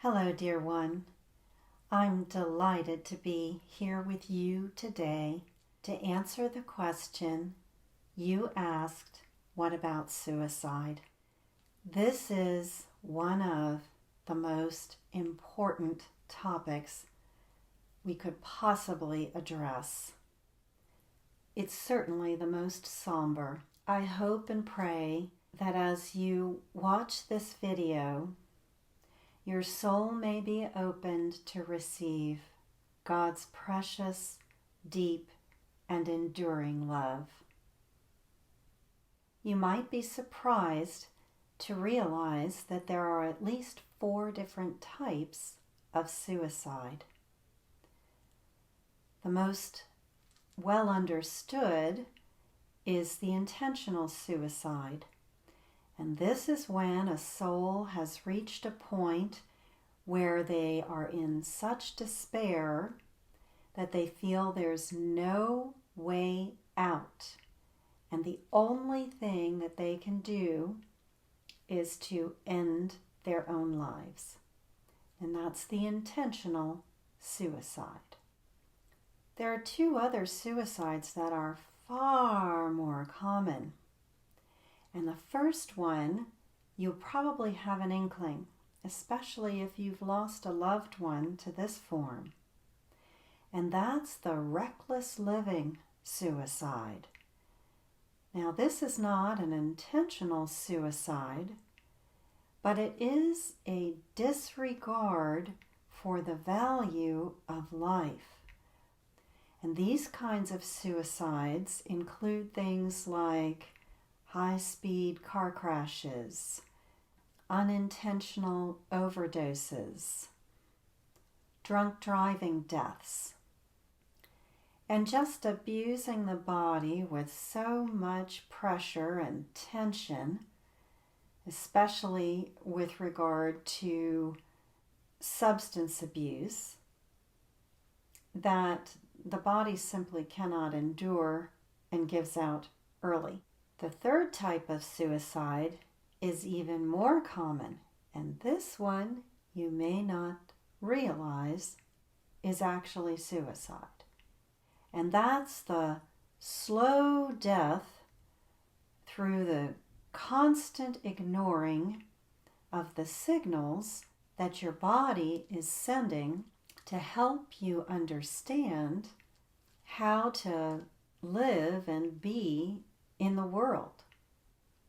Hello, dear one. I'm delighted to be here with you today to answer the question you asked, what about suicide? This is one of the most important topics we could possibly address. It's certainly the most somber. I hope and pray that as you watch this video, your soul may be opened to receive God's precious, deep, and enduring love. You might be surprised to realize that there are at least 4 different types of suicide. The most well understood is the intentional suicide. And this is when a soul has reached a point where they are in such despair that they feel there's no way out. And the only thing that they can do is to end their own lives. And that's the intentional suicide. There are 2 other suicides that are far more common. And the first one, you'll probably have an inkling, especially if you've lost a loved one to this form. And that's the reckless living suicide. Now, this is not an intentional suicide, but it is a disregard for the value of life. And these kinds of suicides include things like high-speed car crashes, unintentional overdoses, drunk driving deaths, and just abusing the body with so much pressure and tension, especially with regard to substance abuse, that the body simply cannot endure and gives out early. The third type of suicide is even more common, and this one you may not realize is actually suicide. And that's the slow death through the constant ignoring of the signals that your body is sending to help you understand how to live and be in the world.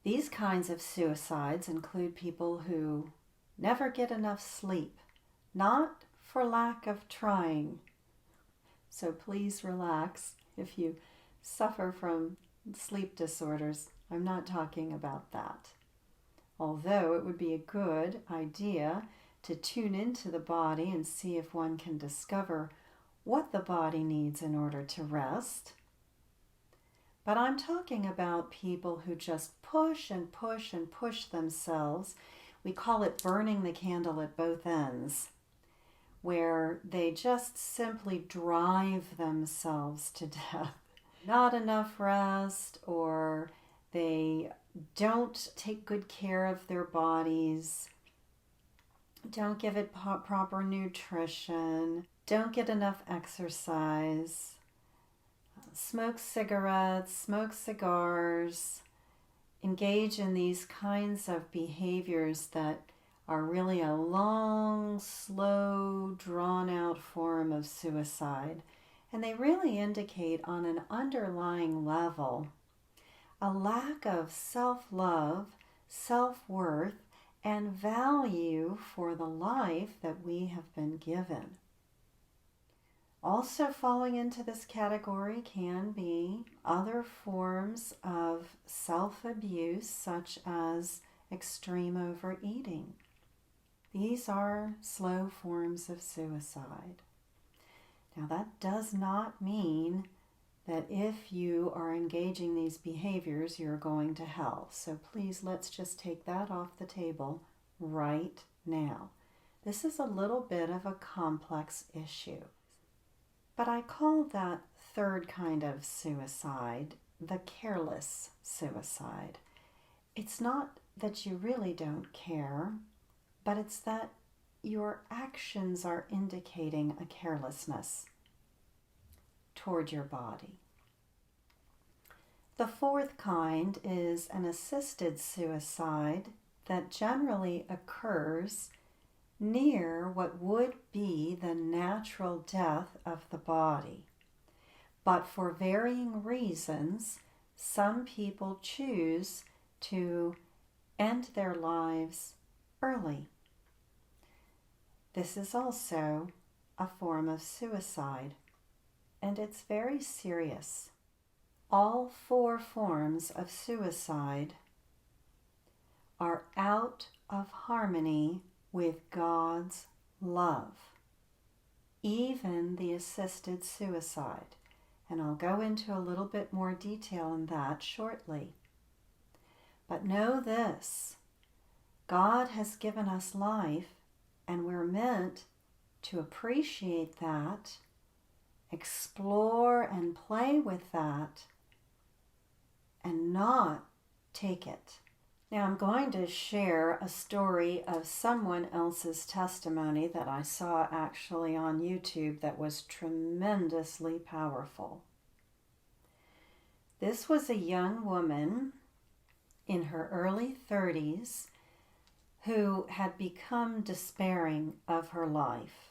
These kinds of suicides include people who never get enough sleep, not for lack of trying. So please relax if you suffer from sleep disorders. I'm not talking about that. Although it would be a good idea to tune into the body and see if one can discover what the body needs in order to rest. But I'm talking about people who just push and push and push themselves. We call it burning the candle at both ends, where they just simply drive themselves to death. Not enough rest, or they don't take good care of their bodies, don't give it proper nutrition, don't get enough exercise, smoke cigarettes, smoke cigars, engage in these kinds of behaviors that are really a long, slow, drawn-out form of suicide. And they really indicate on an underlying level a lack of self-love, self-worth, and value for the life that we have been given. Also falling into this category can be other forms of self-abuse, such as extreme overeating. These are slow forms of suicide. Now, that does not mean that if you are engaging these behaviors, you're going to hell. So please, let's just take that off the table right now. This is a little bit of a complex issue. But I call that third kind of suicide the careless suicide. It's not that you really don't care, but it's that your actions are indicating a carelessness toward your body. The fourth kind is an assisted suicide that generally occurs near what would be the natural death of the body. But for varying reasons, some people choose to end their lives early. This is also a form of suicide, and it's very serious. All four forms of suicide are out of harmony with God's love, even the assisted suicide. And I'll go into a little bit more detail on that shortly. But know this, God has given us life, and we're meant to appreciate that, explore and play with that, and not take it. Now I'm going to share a story of someone else's testimony that I saw actually on YouTube that was tremendously powerful. This was a young woman in her early 30s who had become despairing of her life.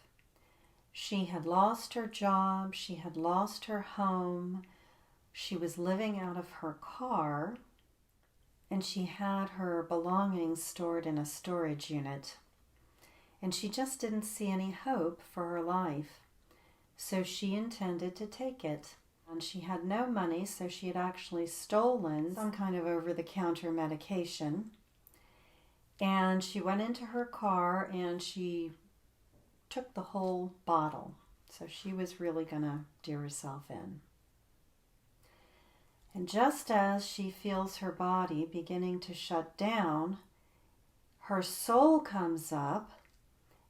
She had lost her job, she had lost her home, she was living out of her car, and she had her belongings stored in a storage unit. And she just didn't see any hope for her life, so she intended to take it. And she had no money, so she had actually stolen some kind of over-the-counter medication. And she went into her car and she took the whole bottle. So she was really going to do herself in. And just as she feels her body beginning to shut down, her soul comes up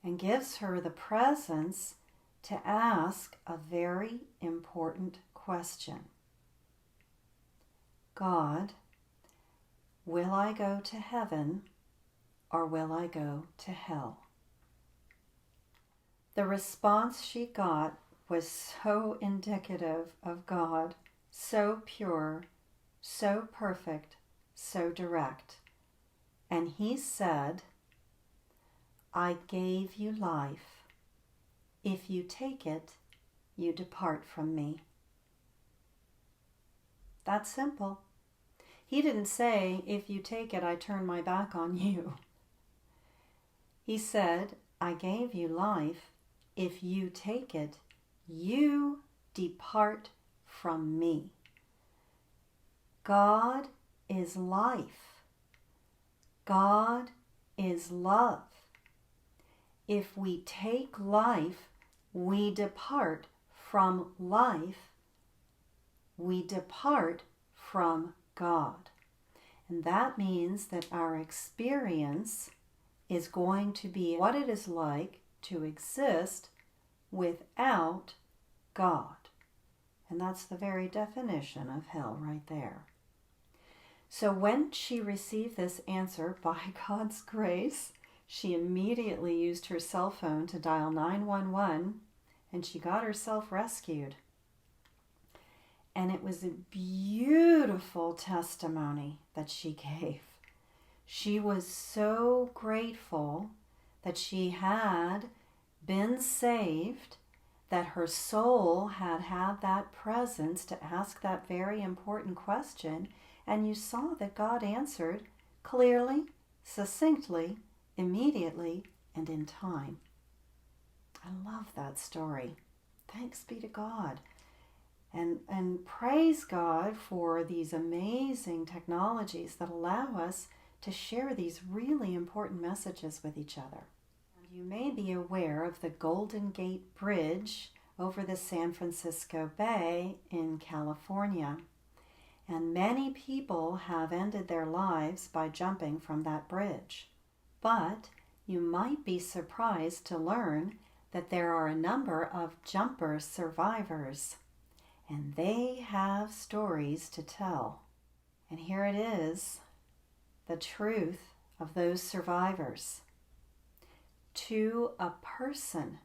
and gives her the presence to ask a very important question. God, will I go to heaven or will I go to hell? The response she got was so indicative of God, so pure, so perfect, so direct. And he said, I gave you life. If you take it, you depart from me. That's simple. He didn't say, if you take it, I turn my back on you. He said, I gave you life. If you take it, you depart from me. God is life. God is love. If we take life, we depart from life. We depart from God. And that means that our experience is going to be what it is like to exist without God. And that's the very definition of hell right there. So when she received this answer by God's grace, she immediately used her cell phone to dial 911 and she got herself rescued. And it was a beautiful testimony that she gave. She was so grateful that she had been saved, that her soul had had that presence to ask that very important question, and you saw that God answered clearly, succinctly, immediately, and in time. I love that story. Thanks be to God. And praise God for these amazing technologies that allow us to share these really important messages with each other. You may be aware of the Golden Gate Bridge over the San Francisco Bay in California. And many people have ended their lives by jumping from that bridge. But you might be surprised to learn that there are a number of jumper survivors. And they have stories to tell. And here it is, the truth of those survivors. to a person.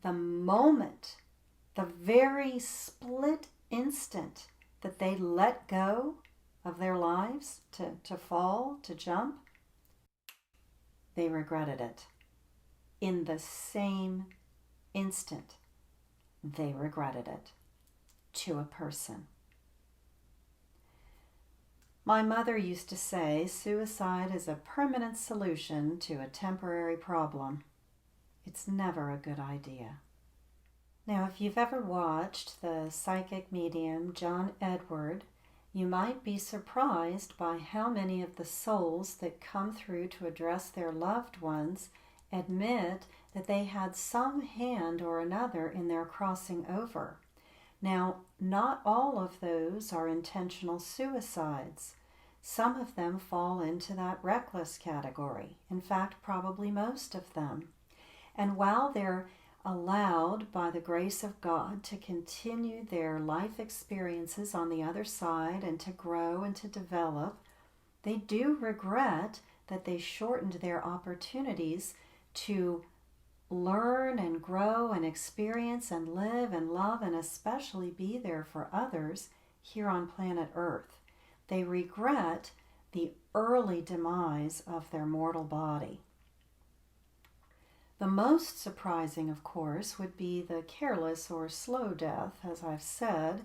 The moment, the very split instant that they let go of their lives to fall, to jump, they regretted it. In the same instant, they regretted it to a person. My mother used to say suicide is a permanent solution to a temporary problem. It's never a good idea. Now, if you've ever watched the psychic medium John Edward, you might be surprised by how many of the souls that come through to address their loved ones admit that they had some hand or another in their crossing over. Now, not all of those are intentional suicides. Some of them fall into that reckless category. In fact, probably most of them. And while they're allowed by the grace of God to continue their life experiences on the other side and to grow and to develop, they do regret that they shortened their opportunities to learn and grow and experience and live and love and especially be there for others here on planet Earth. They regret the early demise of their mortal body. The most surprising, of course, would be the careless or slow death, as I've said,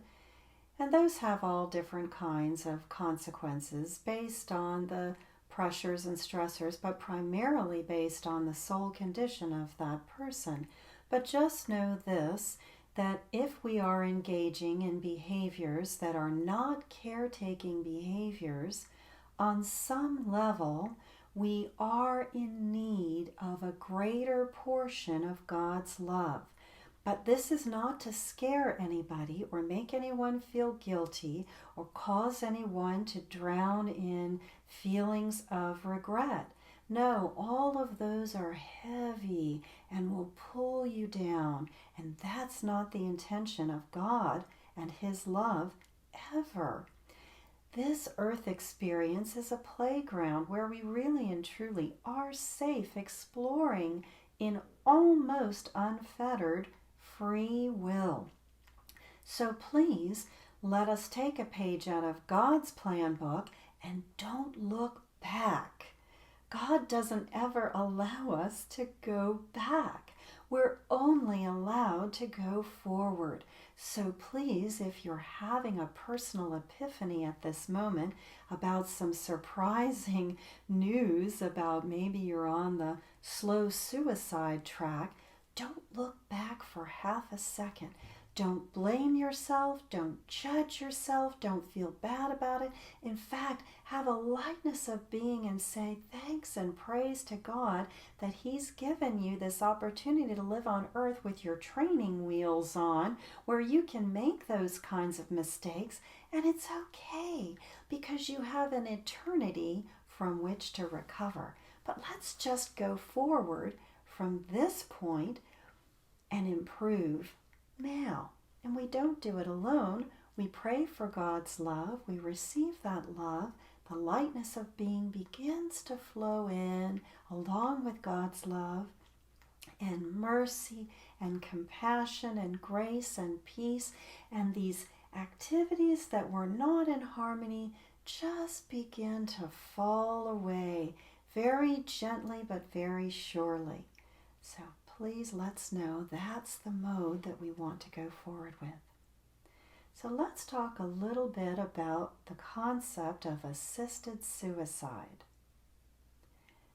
and those have all different kinds of consequences based on the pressures and stressors, but primarily based on the soul condition of that person. But just know this, that if we are engaging in behaviors that are not caretaking behaviors, on some level, we are in need of a greater portion of God's love. But this is not to scare anybody or make anyone feel guilty or cause anyone to drown in feelings of regret. No, all of those are heavy and will pull you down. And that's not the intention of God and His love ever. This earth experience is a playground where we really and truly are safe exploring in almost unfettered free will. So please let us take a page out of God's plan book and don't look back. God doesn't ever allow us to go back. We're only allowed to go forward. So please, if you're having a personal epiphany at this moment about some surprising news about maybe you're on the slow suicide track, don't look back for half a second. Don't blame yourself. Don't judge yourself. Don't feel bad about it. In fact, have a lightness of being and say thanks and praise to God that He's given you this opportunity to live on earth with your training wheels on, where you can make those kinds of mistakes, and it's okay because you have an eternity from which to recover. But let's just go forward from this point and improve now. And we don't do it alone. We pray for God's love. We receive that love. The lightness of being begins to flow in along with God's love, and mercy and compassion and grace and peace, and these activities that were not in harmony just begin to fall away very gently but very surely. So please let's know that's the mode that we want to go forward with. So let's talk a little bit about the concept of assisted suicide.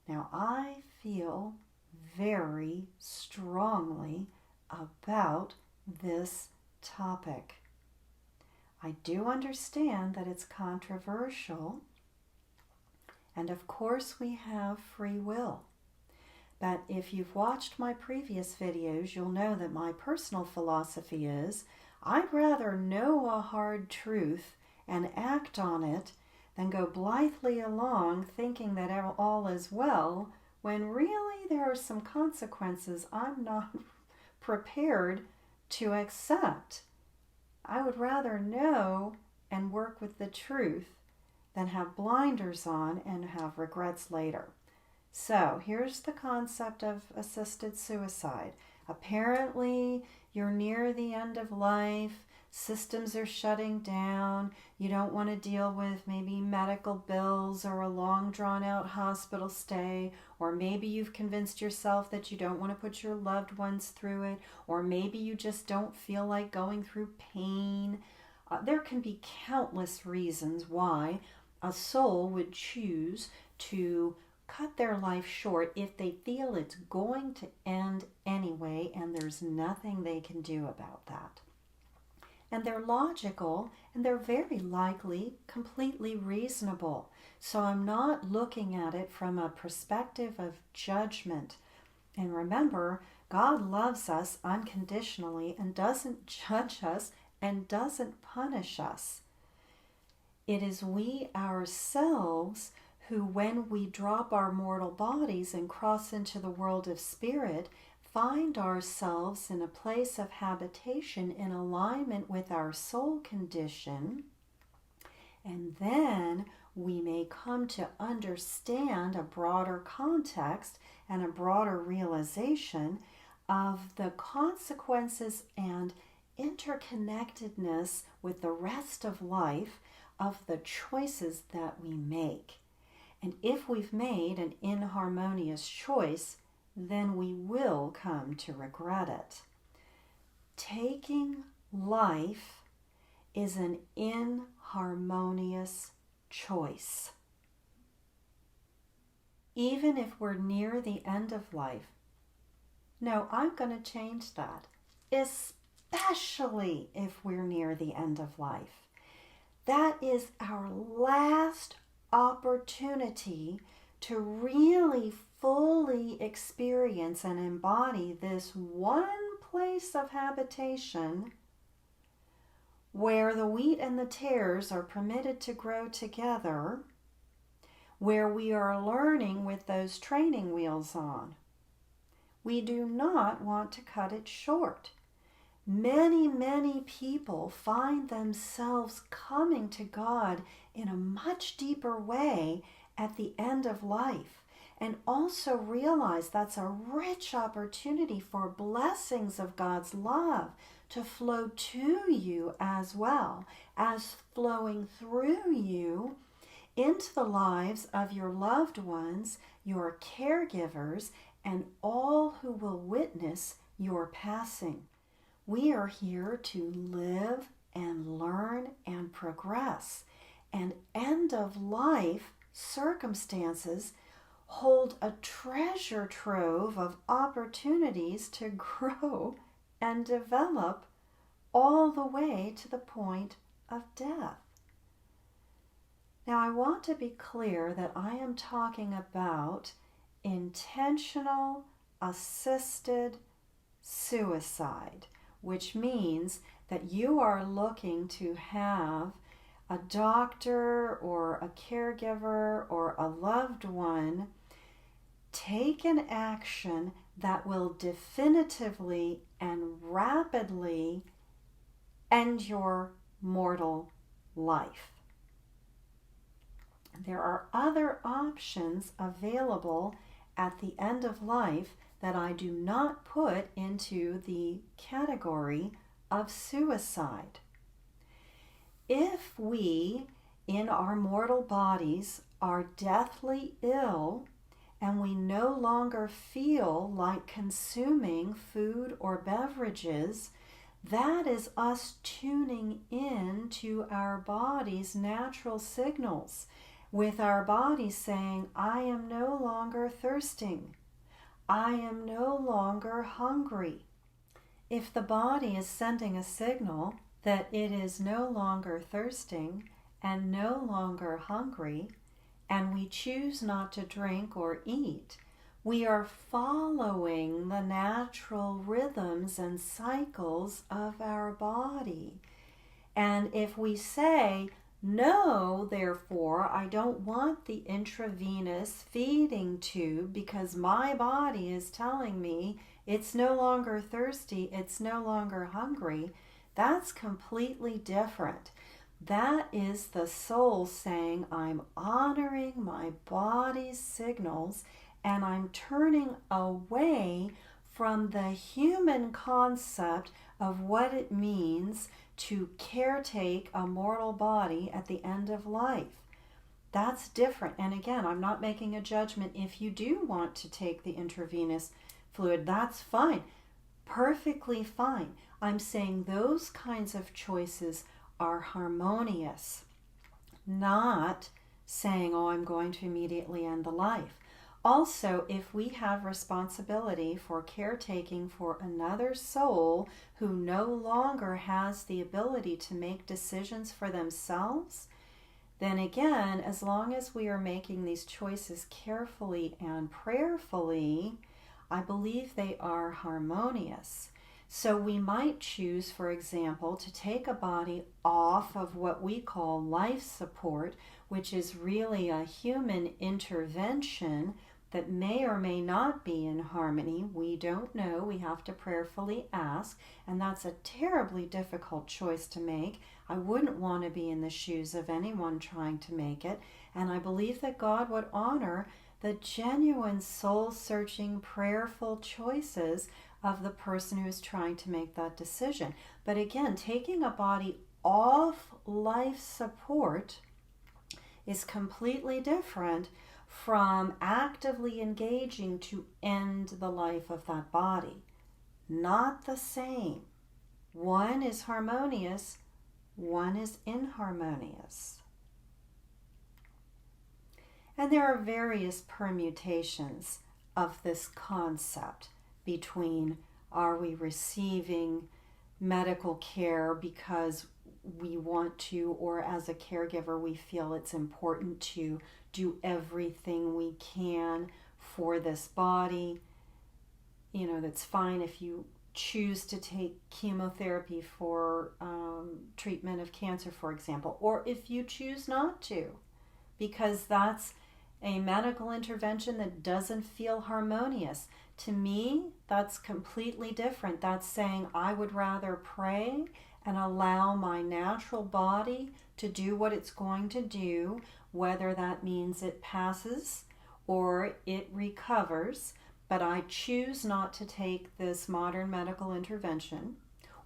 Now, I feel very strongly about this topic. I do understand that it's controversial, and of course we have free will. But if you've watched my previous videos, you'll know that my personal philosophy is I'd rather know a hard truth and act on it than go blithely along thinking that all is well, when really there are some consequences I'm not prepared to accept. I would rather know and work with the truth than have blinders on and have regrets later. So here's the concept of assisted suicide. Apparently, you're near the end of life, systems are shutting down, you don't want to deal with maybe medical bills or a long drawn out hospital stay, or maybe you've convinced yourself that you don't want to put your loved ones through it, or maybe you just don't feel like going through pain. There can be countless reasons why a soul would choose to cut their life short if they feel it's going to end anyway and there's nothing they can do about that. And they're logical and they're very likely completely reasonable. So I'm not looking at it from a perspective of judgment. And remember, God loves us unconditionally and doesn't judge us and doesn't punish us. It is we ourselves who, when we drop our mortal bodies and cross into the world of spirit, find ourselves in a place of habitation in alignment with our soul condition, and then we may come to understand a broader context and a broader realization of the consequences and interconnectedness with the rest of life of the choices that we make. And if we've made an inharmonious choice, then we will come to regret it. Taking life is an inharmonious choice. Even if we're near the end of life. No, I'm going to change that. Especially if we're near the end of life. That is our last opportunity to really fully experience and embody this one place of habitation where the wheat and the tares are permitted to grow together, where we are learning with those training wheels on. We do not want to cut it short. Many people find themselves coming to God in a much deeper way at the end of life, and also realize that's a rich opportunity for blessings of God's love to flow to you as well as flowing through you into the lives of your loved ones, your caregivers, and all who will witness your passing. We are here to live and learn and progress. And end of life circumstances hold a treasure trove of opportunities to grow and develop all the way to the point of death. Now, I want to be clear that I am talking about intentional assisted suicide, which means that you are looking to have a doctor or a caregiver or a loved one take an action that will definitively and rapidly end your mortal life. There are other options available at the end of life that I do not put into the category of suicide. If we, in our mortal bodies, are deathly ill and we no longer feel like consuming food or beverages, that is us tuning in to our body's natural signals, with our body saying, I am no longer thirsting. I am no longer hungry. If the body is sending a signal that it is no longer thirsting and no longer hungry, and we choose not to drink or eat, we are following the natural rhythms and cycles of our body. And if we say, no, therefore, I don't want the intravenous feeding tube because my body is telling me it's no longer thirsty, it's no longer hungry, that's completely different. That is the soul saying, I'm honoring my body's signals and I'm turning away from the human concept of what it means to caretake a mortal body at the end of life. That's different. And again, I'm not making a judgment. If you do want to take the intravenous fluid, that's fine. Perfectly fine. I'm saying those kinds of choices are harmonious, not saying, oh, I'm going to immediately end the life. Also, if we have responsibility for caretaking for another soul who no longer has the ability to make decisions for themselves, then again, as long as we are making these choices carefully and prayerfully, I believe they are harmonious. So we might choose, for example, to take a body off of what we call life support, which is really a human intervention that may or may not be in harmony. We don't know. We have to prayerfully ask, and that's a terribly difficult choice to make. I wouldn't want to be in the shoes of anyone trying to make it, and I believe that God would honor the genuine soul-searching, prayerful choices of the person who is trying to make that decision. But again, taking a body off life support is completely different from actively engaging to end the life of that body. Not the same. One is harmonious, one is inharmonious. And there are various permutations of this concept between, are we receiving medical care because we want to, or as a caregiver we feel it's important to do everything we can for this body. You know, that's fine if you choose to take chemotherapy for treatment of cancer, for example, or if you choose not to, because that's a medical intervention that doesn't feel harmonious. To me, that's completely different. That's saying I would rather pray and allow my natural body to do what it's going to do, whether that means it passes or it recovers, but I choose not to take this modern medical intervention,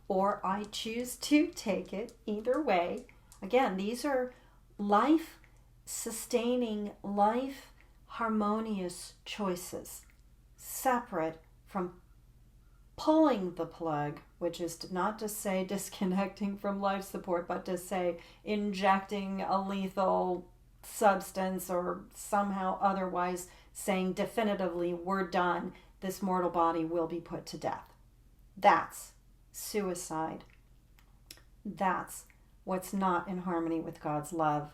or I choose to take it. Either way, again, these are life-sustaining, life-harmonious choices, separate from pulling the plug, which is not to say disconnecting from life support, but to say injecting a lethal substance or somehow otherwise saying definitively, we're done, this mortal body will be put to death. That's suicide. That's what's not in harmony with God's love.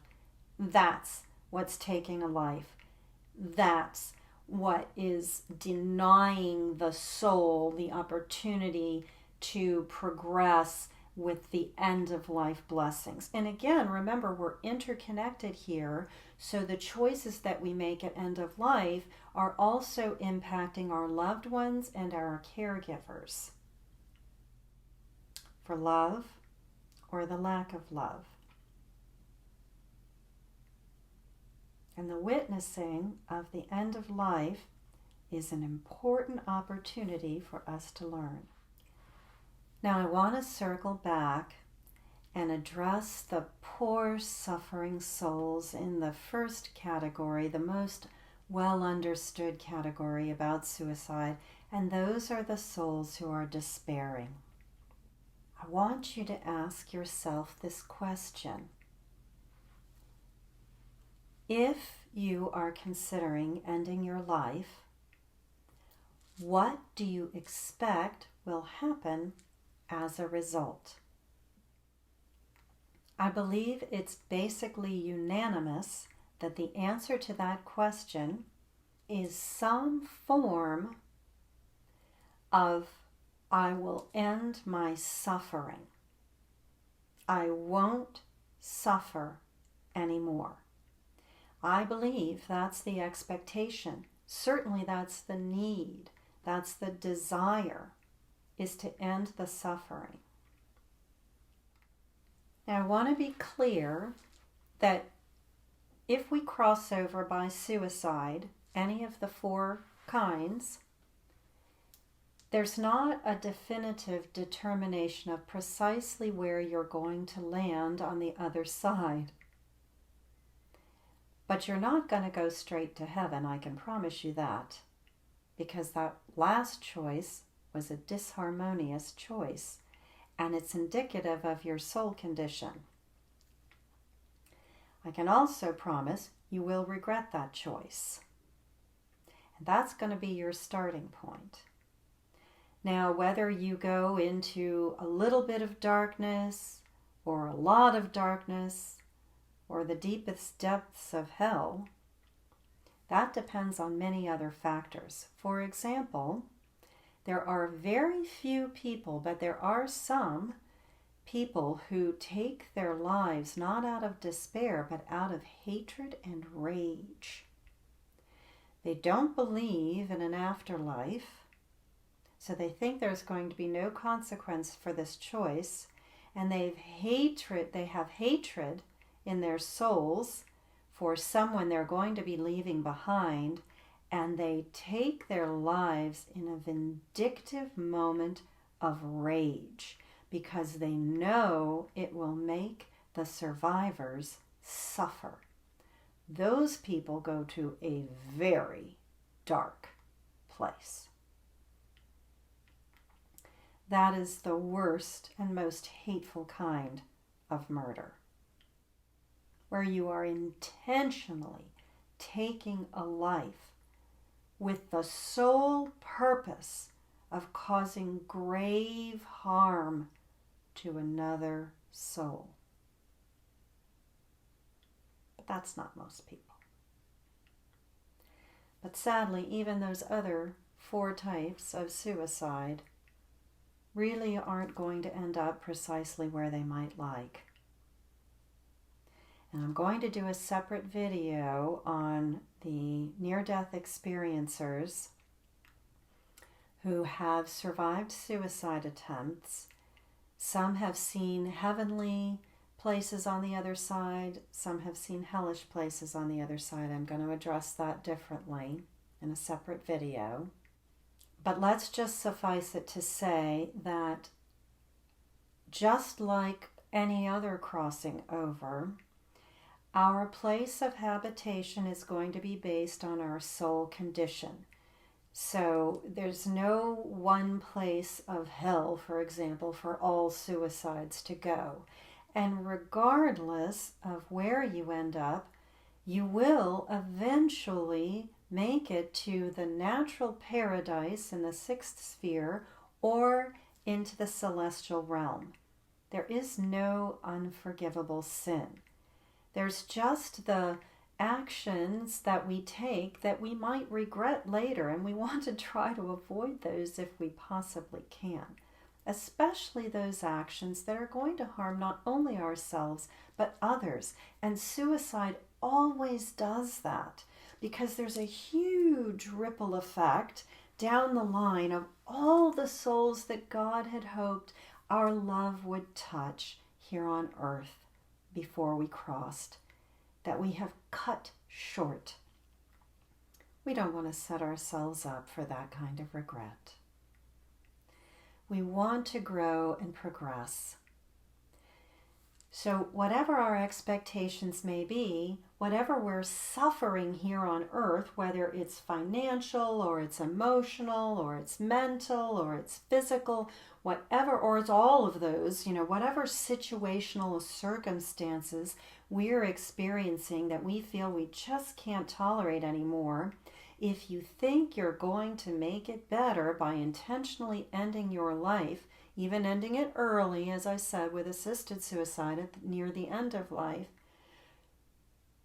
That's what's taking a life. That's what is denying the soul the opportunity to progress with the end of life blessings. And again, remember, we're interconnected here, so the choices that we make at end of life are also impacting our loved ones and our caregivers for love or the lack of love. And the witnessing of the end of life is an important opportunity for us to learn. Now I want to circle back and address the poor suffering souls in the first category, the most well understood category about suicide, and those are the souls who are despairing. I want you to ask yourself this question. If you are considering ending your life, what do you expect will happen as a result? I believe it's basically unanimous that the answer to that question is some form of I will end my suffering. I won't suffer anymore. I believe that's the expectation. Certainly that's the need. That's the desire, is to end the suffering. Now I want to be clear that if we cross over by suicide, any of the four kinds, there's not a definitive determination of precisely where you're going to land on the other side. But you're not going to go straight to heaven, I can promise you that, because that last choice was a disharmonious choice, and it's indicative of your soul condition. I can also promise you will regret that choice. And that's going to be your starting point. Now, whether you go into a little bit of darkness, or a lot of darkness, or the deepest depths of hell, that depends on many other factors. For example, there are very few people, but there are some people who take their lives not out of despair, but out of hatred and rage. They don't believe in an afterlife, so they think there's going to be no consequence for this choice, and they have hatred in their souls for someone they're going to be leaving behind, and they take their lives in a vindictive moment of rage because they know it will make the survivors suffer. Those people go to a very dark place. That is the worst and most hateful kind of murder, where you are intentionally taking a life with the sole purpose of causing grave harm to another soul. But that's not most people. But sadly, even those other 4 types of suicide really aren't going to end up precisely where they might like. And I'm going to do a separate video on the near-death experiencers who have survived suicide attempts. Some have seen heavenly places on the other side. Some have seen hellish places on the other side. I'm going to address that differently in a separate video. But let's just suffice it to say that just like any other crossing over, our place of habitation is going to be based on our soul condition. So there's no one place of hell, for example, for all suicides to go. And regardless of where you end up, you will eventually make it to the natural paradise in the 6th sphere or into the celestial realm. There is no unforgivable sin. There's just the actions that we take that we might regret later, and we want to try to avoid those if we possibly can, especially those actions that are going to harm not only ourselves but others. And suicide always does that, because there's a huge ripple effect down the line of all the souls that God had hoped our love would touch here on earth before we crossed, that we have cut short. We don't want to set ourselves up for that kind of regret. We want to grow and progress. So whatever our expectations may be, whatever we're suffering here on earth, whether it's financial or it's emotional or it's mental or it's physical, whatever, or it's all of those, whatever situational circumstances we're experiencing that we feel we just can't tolerate anymore, if you think you're going to make it better by intentionally ending your life, even ending it early, as I said, with assisted suicide near the end of life,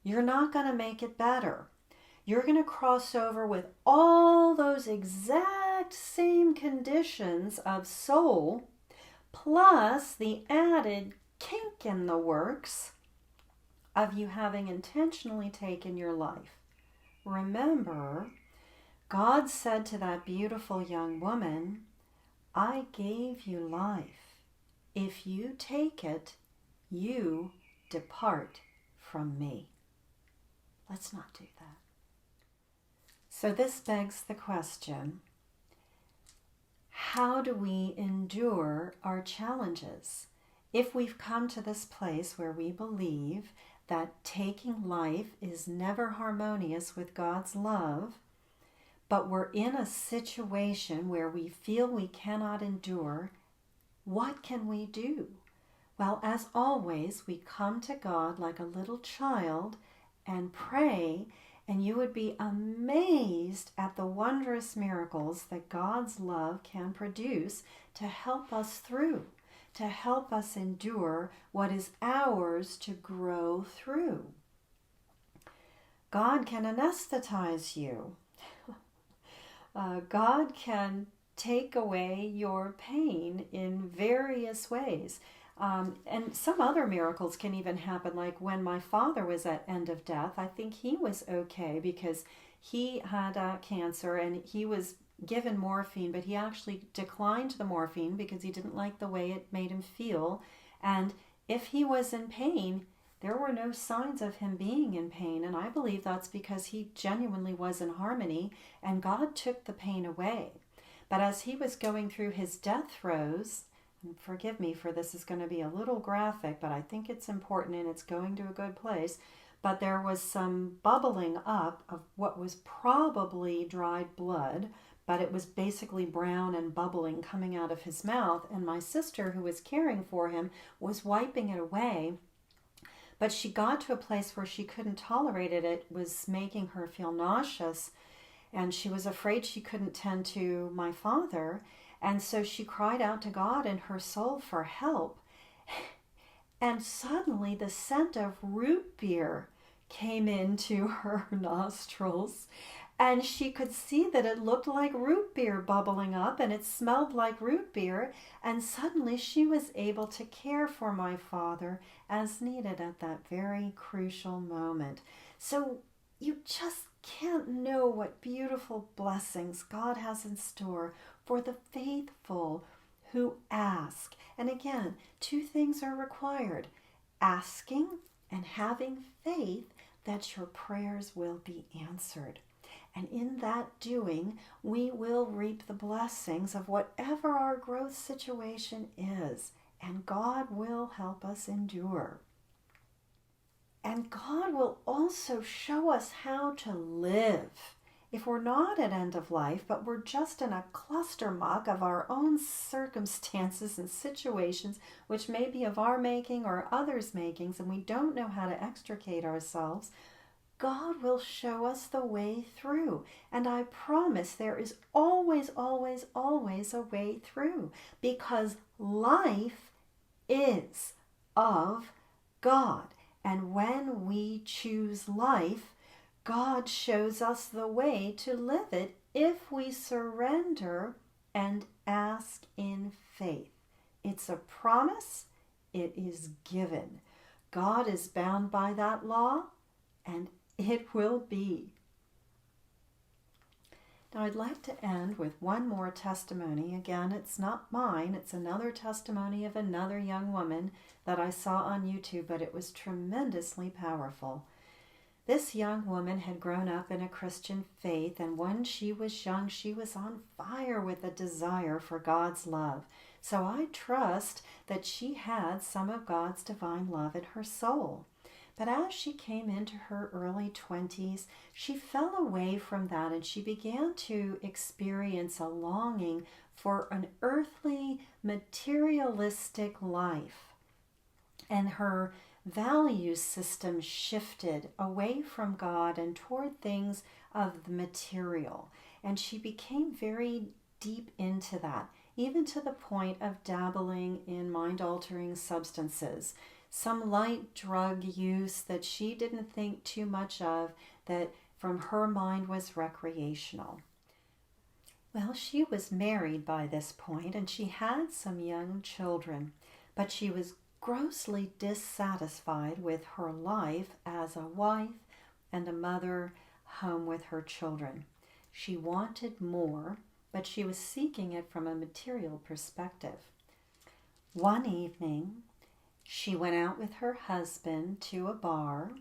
you're not going to make it better. You're going to cross over with all those exact same conditions of soul, plus the added kink in the works of you having intentionally taken your life. Remember, God said to that beautiful young woman, I gave you life. If you take it, you depart from me. Let's not do that. So this begs the question, how do we endure our challenges? If we've come to this place where we believe that taking life is never harmonious with God's love, but we're in a situation where we feel we cannot endure, what can we do? Well, as always, we come to God like a little child and pray, and you would be amazed at the wondrous miracles that God's love can produce to help us through, to help us endure what is ours to grow through. God can anesthetize you. God can take away your pain in various ways. And some other miracles can even happen, like when my father was at end of death, I think he was okay because he had cancer and he was given morphine, but he actually declined the morphine because he didn't like the way it made him feel. And if he was in pain, there were no signs of him being in pain. And I believe that's because he genuinely was in harmony and God took the pain away. But as he was going through his death throes, and forgive me for this is going to be a little graphic, but I think it's important and it's going to a good place. But there was some bubbling up of what was probably dried blood, but it was basically brown and bubbling coming out of his mouth. And my sister, who was caring for him, was wiping it away. But she got to a place where she couldn't tolerate it. It was making her feel nauseous. And she was afraid she couldn't tend to my father. And so she cried out to God in her soul for help. And suddenly the scent of root beer came into her nostrils. And she could see that it looked like root beer bubbling up and it smelled like root beer. And suddenly she was able to care for my father as needed at that very crucial moment. So you just can't know what beautiful blessings God has in store for the faithful who ask. And again, two things are required: asking and having faith that your prayers will be answered. And in that doing, we will reap the blessings of whatever our growth situation is. And God will help us endure. And God will also show us how to live. If we're not at end of life, but we're just in a cluster muck of our own circumstances and situations, which may be of our making or others' makings, and we don't know how to extricate ourselves, God will show us the way through. And I promise there is always, always, always a way through, because life is of God. And when we choose life, God shows us the way to live it if we surrender and ask in faith. It's a promise. It is given. God is bound by that law, and it will be. Now I'd like to end with one more testimony. Again, it's not mine. It's another testimony of another young woman that I saw on YouTube, but it was tremendously powerful. This young woman had grown up in a Christian faith, and when she was young, she was on fire with a desire for God's love. So I trust that she had some of God's divine love in her soul. But as she came into her early 20s, she fell away from that and she began to experience a longing for an earthly, materialistic life. And her value system shifted away from God and toward things of the material. And she became very deep into that, even to the point of dabbling in mind-altering substances. Some light drug use that she didn't think too much of, that from her mind was recreational. Well, she was married by this point and she had some young children, but she was grossly dissatisfied with her life as a wife and a mother home with her children. She wanted more, but she was seeking it from a material perspective. One evening, she went out with her husband to a bar,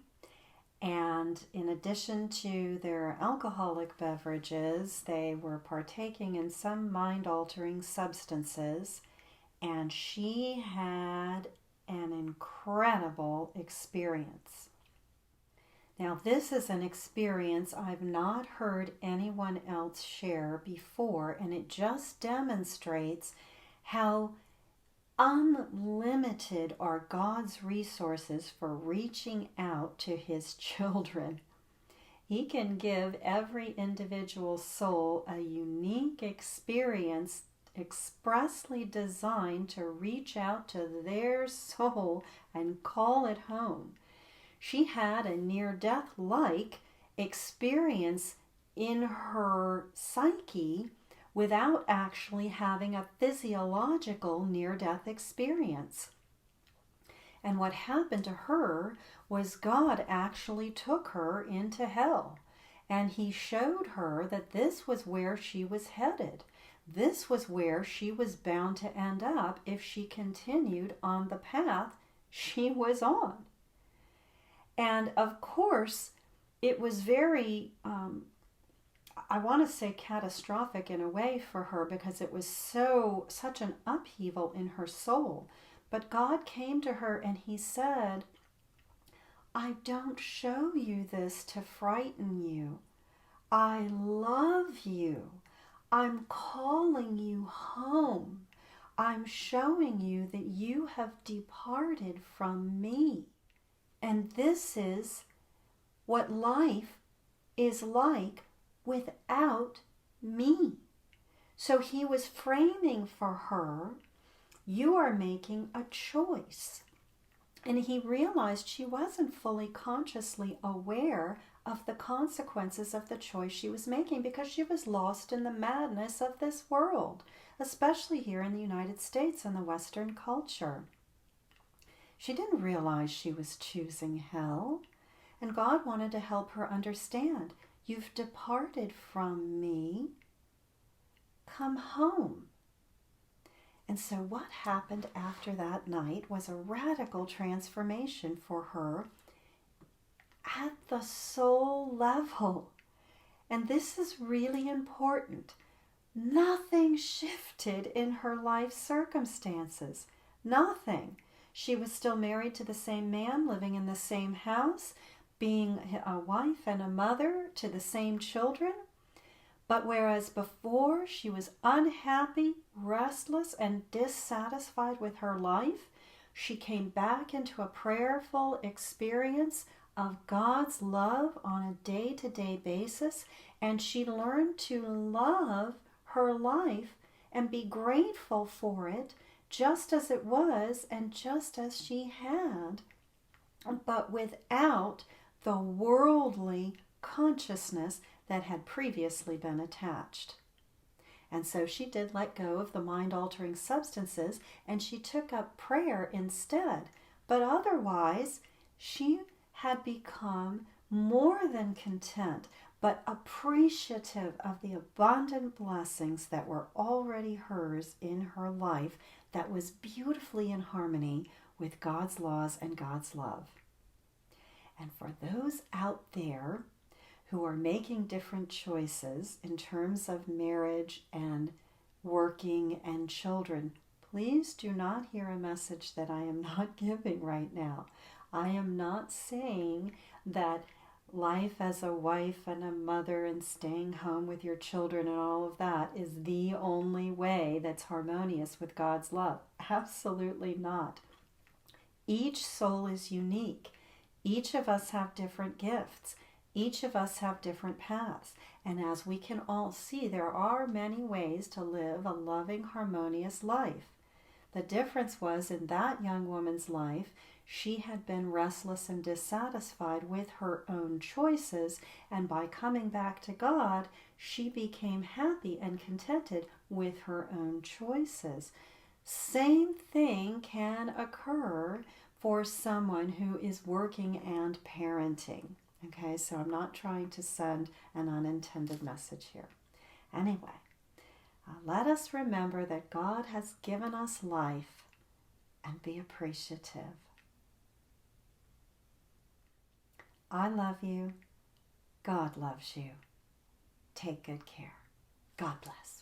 And in addition to their alcoholic beverages, they were partaking in some mind-altering substances. And she had an incredible experience. Now, this is an experience I've not heard anyone else share before, and it just demonstrates how unlimited are God's resources for reaching out to His children. He can give every individual soul a unique experience expressly designed to reach out to their soul and call it home. She had a near-death-like experience in her psyche without actually having a physiological near-death experience. And what happened to her was God actually took her into hell, and He showed her that this was where she was headed. This was where she was bound to end up if she continued on the path she was on. And of course, it was very, I want to say catastrophic in a way for her, because it was such an upheaval in her soul. But God came to her and He said, I don't show you this to frighten you. I love you. I'm calling you home. I'm showing you that you have departed from me. And this is what life is like without me. So He was framing for her, you are making a choice. And He realized she wasn't fully consciously aware of the consequences of the choice she was making, because she was lost in the madness of this world, especially here in the United States and the Western culture. She didn't realize she was choosing hell, and God wanted to help her understand, you've departed from me, come home. And so what happened after that night was a radical transformation for her at the soul level. And this is really important. Nothing shifted in her life circumstances. Nothing. She was still married to the same man, living in the same house, being a wife and a mother to the same children. But whereas before she was unhappy, restless, and dissatisfied with her life, she came back into a prayerful experience of God's love on a day-to-day basis, and she learned to love her life and be grateful for it just as it was and just as she had, but without the worldly consciousness that had previously been attached. And so she did let go of the mind-altering substances, and she took up prayer instead. But otherwise, she had become more than content, but appreciative of the abundant blessings that were already hers in her life, that was beautifully in harmony with God's laws and God's love. And for those out there who are making different choices in terms of marriage and working and children, please do not hear a message that I am not giving right now. I am not saying that life as a wife and a mother and staying home with your children and all of that is the only way that's harmonious with God's love. Absolutely not. Each soul is unique. Each of us have different gifts. Each of us have different paths. And as we can all see, there are many ways to live a loving, harmonious life. The difference was, in that young woman's life, she had been restless and dissatisfied with her own choices, and by coming back to God, she became happy and contented with her own choices. Same thing can occur for someone who is working and parenting. Okay, so I'm not trying to send an unintended message here. Anyway, let us remember that God has given us life and be appreciative. I love you. God loves you. Take good care. God bless.